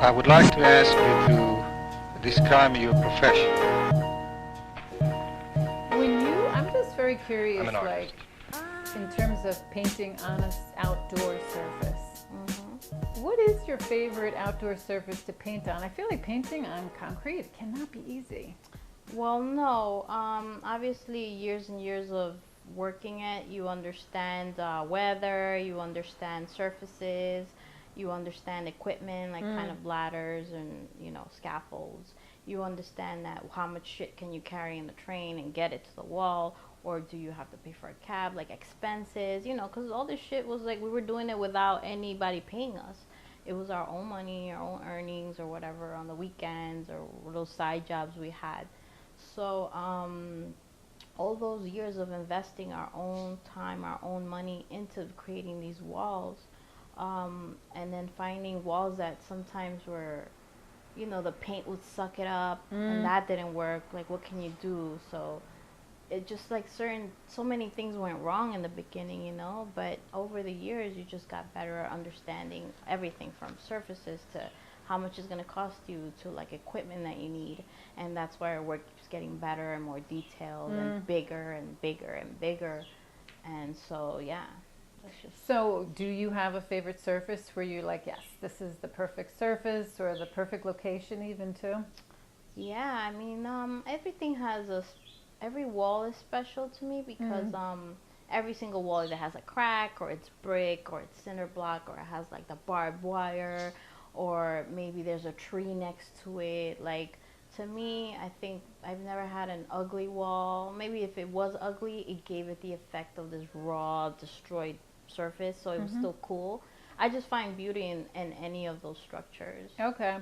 I would like to ask you to describe your profession. I'm just very curious, I'm an like, artist. in terms of painting on an outdoor surface. What is your favorite outdoor surface to paint on? I feel like painting on concrete cannot be easy. Well, no. Obviously, years and years of working it, you understand weather, you understand surfaces, you understand equipment like kind of ladders and scaffolds. You understand that how much shit can you carry in the train and get it to the wall, or do you have to pay for a cab, like expenses, because all this shit was like we were doing it without anybody paying us. It was our own money, our own earnings, or whatever on the weekends or those side jobs we had. So all those years of investing our own time, our own money into creating these walls, and then finding walls that sometimes were, the paint would suck it up, and that didn't work. Like, what can you do? So it just like so many things went wrong in the beginning, but over the years you just got better at understanding everything from surfaces to how much it's going to cost you to like equipment that you need. And that's why our work keeps getting better and more detailed and bigger and bigger and bigger. And so yeah, that's just... So do you have a favorite surface where you're like, yes, this is the perfect surface, or the perfect location even too? Yeah, I mean, every wall is special to me because every single wall either has a crack, or it's brick, or it's cinder block, or it has like the barbed wire, or maybe there's a tree next to it. Like, to me, I think I've never had an ugly wall. Maybe if it was ugly, it gave it the effect of this raw, destroyed surface, so it was still cool. I just find beauty in any of those structures. Okay.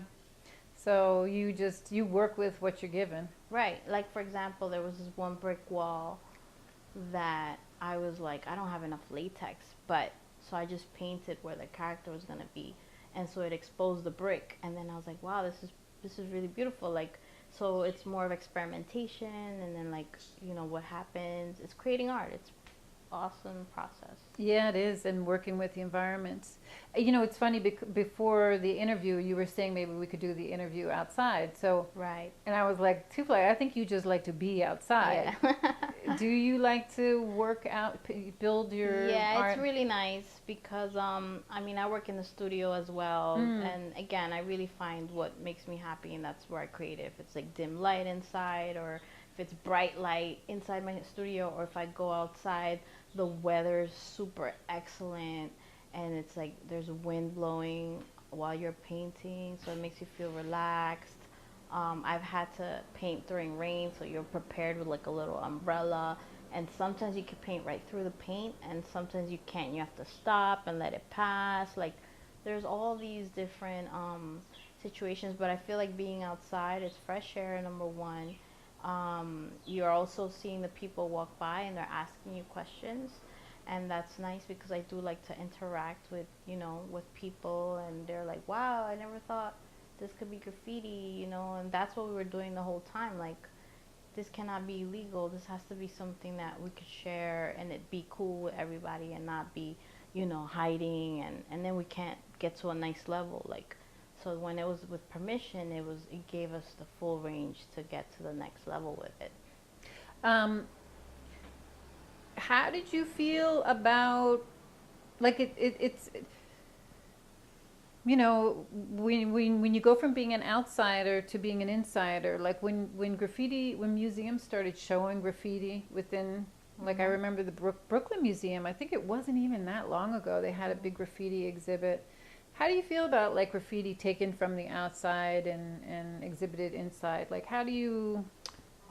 So you work with what you're given. Right. Like, for example, there was this one brick wall that I was like, I don't have enough latex, but so I just painted where the character was going to be. And so it exposed the brick. And then I was like, wow, this is really beautiful. Like, so it's more of experimentation. And then, like, what happens. It's creating art. It's awesome process. Yeah, it is, and working with the environments. It's funny, before the interview, you were saying maybe we could do the interview outside. So, right. And I was like, TooFly, I think you just like to be outside. Yeah. Do you like to work out, build your art? It's really nice because, I work in the studio as well. And again, I really find what makes me happy, and that's where I create it. If it's like dim light inside, or if it's bright light inside my studio, or if I go outside, the weather's super excellent, and it's like there's wind blowing while you're painting, so it makes you feel relaxed. I've had to paint during rain, so you're prepared with like a little umbrella, and sometimes you can paint right through the paint, and sometimes you can't. You have to stop and let it pass. Like, there's all these different situations, but I feel like being outside is fresh air, number one. You're also seeing the people walk by and they're asking you questions, and that's nice because I do like to interact with with people, and they're like, wow, I never thought this could be graffiti, and that's what we were doing the whole time. Like, this cannot be illegal. This has to be something that we could share and it be cool with everybody, and not be hiding, and then we can't get to a nice level. Like, so when it was with permission, it gave us the full range to get to the next level with it. How did you feel about, like, it's when you go from being an outsider to being an insider, like when museums started showing graffiti within, like, I remember the Brooklyn Museum, I think it wasn't even that long ago, they had a big graffiti exhibit. How do you feel about like graffiti taken from the outside and exhibited inside? Like, how do you...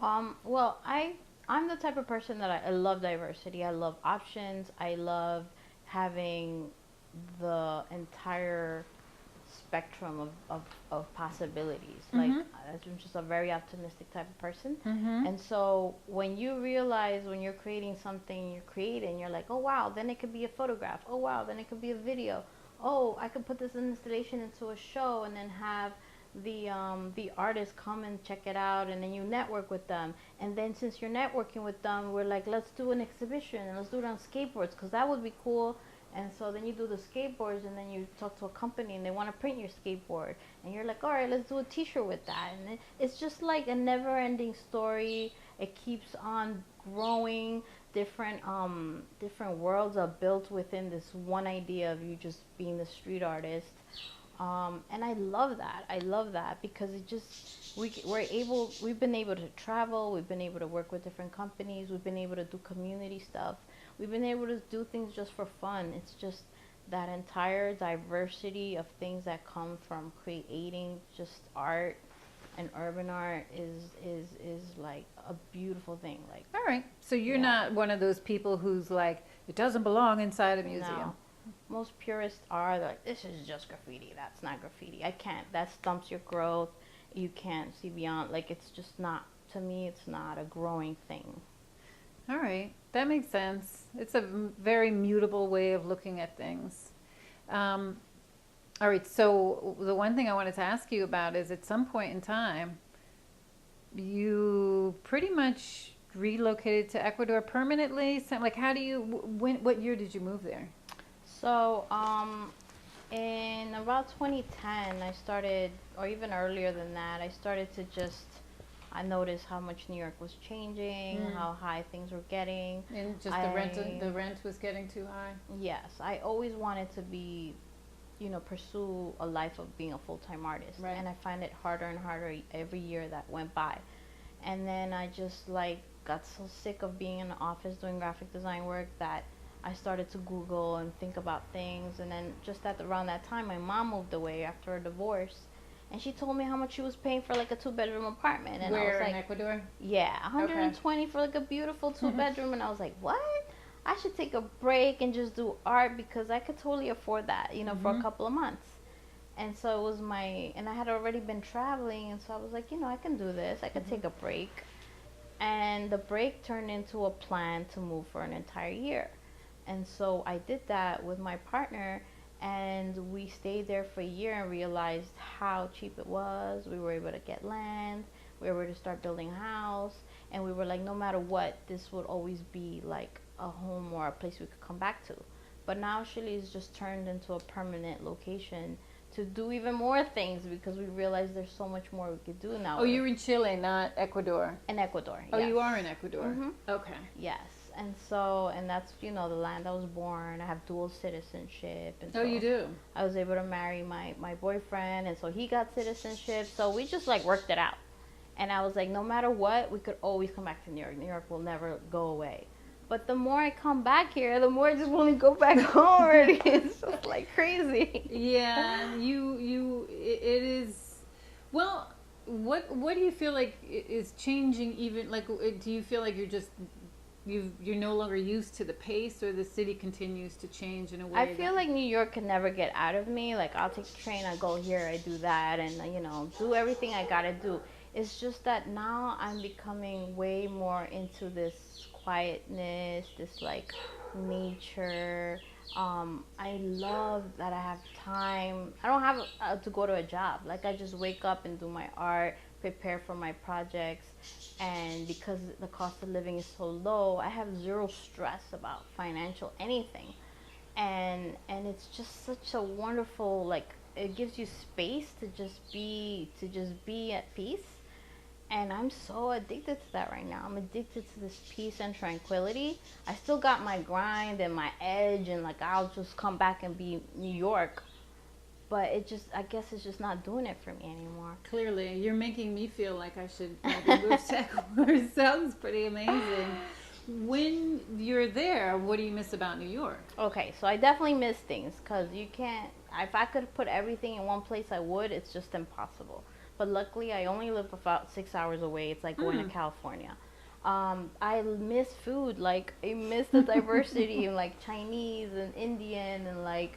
Well, I'm the type of person that I love diversity. I love options. I love having the entire spectrum of possibilities. Like, I'm just a very optimistic type of person. And so when you realize when you're creating something, you're like, oh wow, then it could be a photograph. Oh wow, then it could be a video. Oh, I could put this installation into a show and then have the artists come and check it out, and then you network with them. And then since you're networking with them, we're like, let's do an exhibition and let's do it on skateboards, because that would be cool. And so then you do the skateboards, and then you talk to a company and they want to print your skateboard, and you're like, all right, let's do a t-shirt with that. And it's just like a never-ending story. It keeps on growing. Different worlds are built within this one idea of you just being the street artist. And I love that. I love that because it just we've been able to travel, we've been able to work with different companies, we've been able to do community stuff, we've been able to do things just for fun. It's just that entire diversity of things that come from creating just art and urban art is like a beautiful thing. Like, all right, so you're not one of those people who's like, it doesn't belong inside a museum. No. Most purists are like, this is just graffiti, that's not graffiti, I can't, that stumps your growth, you can't see beyond, like, it's just not, to me, it's not a growing thing. All right, that makes sense. It's a very mutable way of looking at things. All right, so the one thing I wanted to ask you about is at some point in time, you pretty much relocated to Ecuador permanently. So, like, how do you, what year did you move there? So, in about 2010, I started, or even earlier than that, I noticed how much New York was changing, how high things were getting. And just the rent was getting too high? Yes, I always wanted to be, pursue a life of being a full-time artist. Right. And I find it harder and harder every year that went by. And then I just, got so sick of being in the office doing graphic design work that I started to Google and think about things. And then just around that time, my mom moved away after a divorce. And she told me how much she was paying for, a 2-bedroom apartment. And Where, I was in Ecuador? Yeah, 120 for, a beautiful 2-bedroom. And I was like, what? I should take a break and just do art because I could totally afford that, for a couple of months. And so it was and I had already been traveling. And so I was like, I can do this. I could take a break. And the break turned into a plan to move for an entire year. And so I did that with my partner, and we stayed there for a year and realized how cheap it was. We were able to get land, we were able to start building a house, and we were like, no matter what, this would always be like a home or a place we could come back to. But now Chile's just turned into a permanent location to do even more things because we realized there's so much more we could do now. Oh, you're in Chile, not Ecuador. In Ecuador. Oh, yes. you are in Ecuador. Okay. Yes. And so, and that's, the land I was born. I have dual citizenship. And so you do? I was able to marry my boyfriend, and so he got citizenship. So we just worked it out. And I was like, no matter what, we could always come back to New York. New York will never go away. But the more I come back here, the more I just want to go back home already. It's just crazy. Yeah, it is. Well, what do you feel like is changing? Even do you feel like you're no longer used to the pace, or the city continues to change in a way? I feel like New York can never get out of me. I'll take the train, I go here, I do that, and do everything I gotta do. It's just that now I'm becoming way more into this quietness, this nature. I love that I have time. I don't have to go to a job. I just wake up and do my art, prepare for my projects, and because the cost of living is so low, I have zero stress about financial anything, and it's just such a wonderful, it gives you space to just be at peace. And I'm so addicted to that right now. I'm addicted to this peace and tranquility. I still got my grind and my edge, and I'll just come back and be New York. But I guess it's just not doing it for me anymore. Clearly, you're making me feel like I should maybe move to Ecuador. It sounds pretty amazing. When you're there, what do you miss about New York? Okay, so I definitely miss things because you can't. If I could put everything in one place, I would. It's just impossible. But luckily, I only live about 6 hours away. It's like going to California. I miss food. I miss the diversity of Chinese and Indian and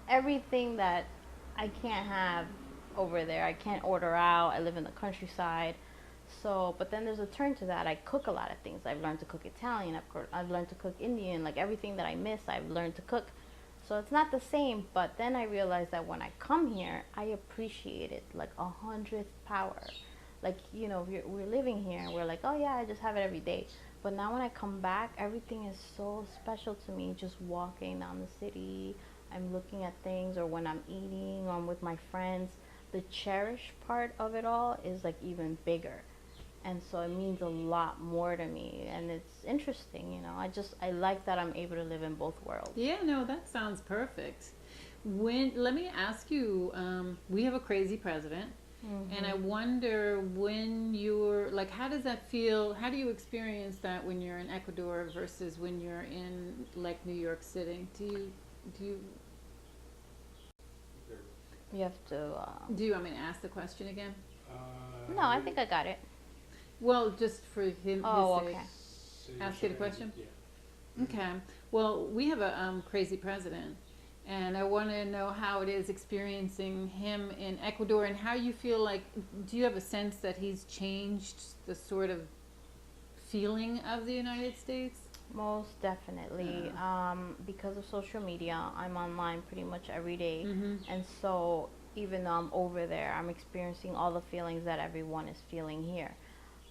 everything that I can't have over there. I can't order out. I live in the countryside. So, but then there's a turn to that. I cook a lot of things. I've learned to cook Italian. I've learned to cook Indian. Everything that I miss, I've learned to cook. So it's not the same, but then I realized that when I come here, I appreciate it 100th power. We're living here and we're oh yeah, I just have it every day. But now when I come back, everything is so special to me. Just walking down the city, I'm looking at things, or when I'm eating, or I'm with my friends. The cherish part of it all is like even bigger. And so it means a lot more to me, and it's interesting, you know. I like that I'm able to live in both worlds. Yeah, no, that sounds perfect. Let me ask you, we have a crazy president. And I wonder when you're like, how does that feel? How do you experience that when you're in Ecuador versus when you're in like New York City? Do you You have to. do you want me to ask the question again? No, I think I got it. Well, just for him. Oh, his sake. okay. Ask you the question? Yeah. Okay. Well, we have a crazy president, and I want to know how it is experiencing him in Ecuador, and how you feel like. Do you have a sense that he's changed the sort of feeling of the United States? Most definitely. Because of social media, I'm online pretty much every day. And so even though I'm over there, I'm experiencing all the feelings that everyone is feeling here.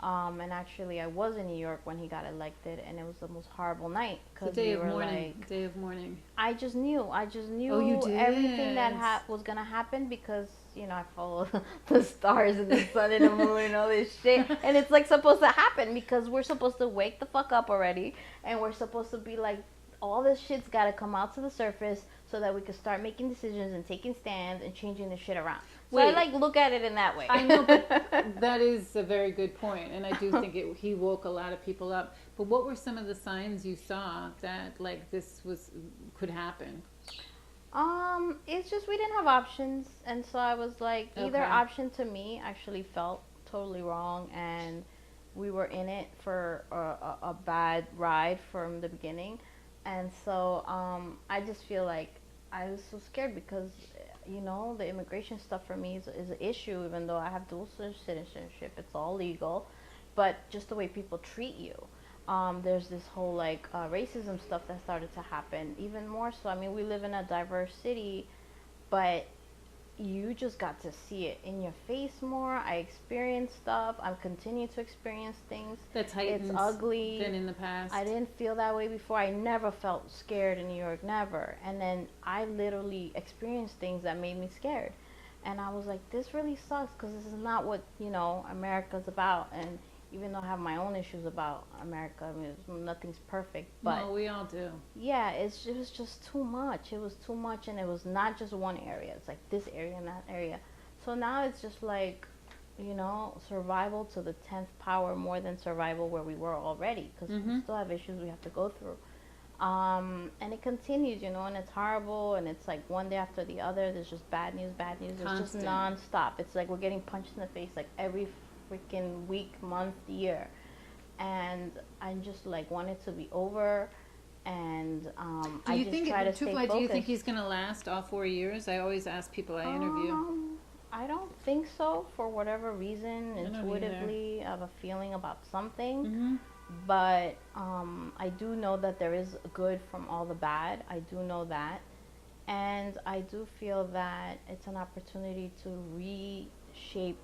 And actually, I was in New York when he got elected, and it was the most horrible night because Day we of were mourning. like, Day of mourning. I just knew Oh, you did? everything that was gonna happen because you know I follow the stars and the sun and the moon and all this shit, and it's like supposed to happen because we're supposed to wake the fuck up already, and we're supposed to be like, all this shit's gotta come out to the surface so that we can start making decisions and taking stands and changing the shit around. So I Wait. like look at it in that way. I know, but that is a very good point, and I do think he woke a lot of people up. But what were some of the signs you saw that like this could happen? It's just we didn't have options, and so I was like, either Okay. option to me actually felt totally wrong, and we were in it for a bad ride from the beginning, and so I just feel like I was so scared because you know the immigration stuff for me is an issue, even though I have dual citizenship, it's all legal, but just the way people treat you. There's this whole like racism stuff that started to happen even more so. I mean, we live in a diverse city, but you just got to see it in your face more. I experienced stuff. I'm continuing to experience things. That's heightened It's ugly. than in the past. I didn't feel that way before. I never felt scared in New York, never. And then I literally experienced things that made me scared. And I was like, this really sucks because this is not what, you know, America's about. And even though I have my own issues about America, I mean, nothing's perfect. But no, we all do. yeah, it was just too much. It was too much, and it was not just one area. It's like this area and that area. So now it's just like, you know, survival to the 10th power more than survival where we were already, because we still have issues we have to go through. And it continues, you know, and it's horrible, and it's like one day after the other, there's just bad news, bad news. It's just Constant. nonstop. It's like we're getting punched in the face like every freaking week, month, year. And I just like want it to be over, and Do you I just think try to stay TooFly? focused. Do you think he's going to last all 4 years? I always ask people I interview. I don't think so. For whatever reason, I don't intuitively, I have a feeling about something. But I do know that there is good from all the bad. I do know that, and I do feel that it's an opportunity to reshape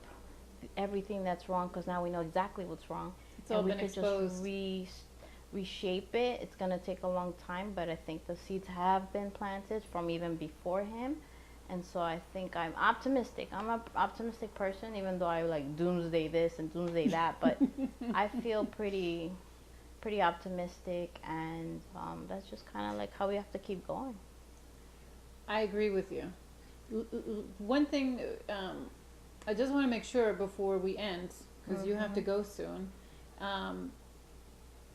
everything that's wrong, because now we know exactly what's wrong. It's all and we been could exposed. just reshape it. It's going to take a long time, but I think the seeds have been planted from even before him. And so I think I'm optimistic. I'm an optimistic person, even though I like doomsday this and doomsday that. But I feel pretty optimistic, and that's just kind of like how we have to keep going. I agree with you. One thing, I just want to make sure before we end, because you have to go soon.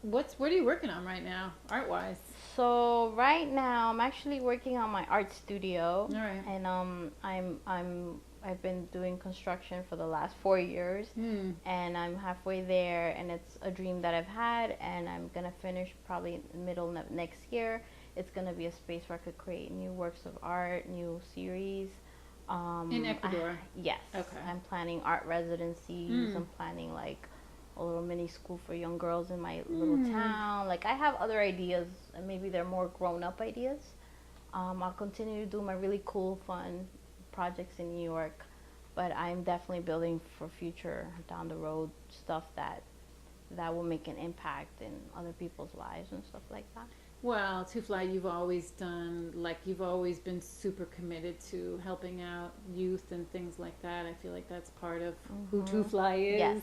What are you working on right now, art-wise? So right now I'm actually working on my art studio. All right. And I've been doing construction for the last 4 years, and I'm halfway there, and it's a dream that I've had, and I'm gonna finish probably in the middle of next year. It's gonna be a space where I could create new works of art, new series. In Ecuador? Yes. Okay. I'm planning art residencies. I'm planning like a little mini school for young girls in my little town. Like I have other ideas, and maybe they're more grown-up ideas. I'll continue to do my really cool, fun projects in New York, but I'm definitely building for future down the road stuff that that will make an impact in other people's lives and stuff like that. Well, TooFly, you've always been super committed to helping out youth and things like that. I feel like that's part of who TooFly is. Yes.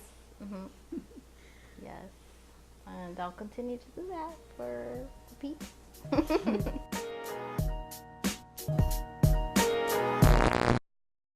Yes. And I'll continue to do that for the peeps.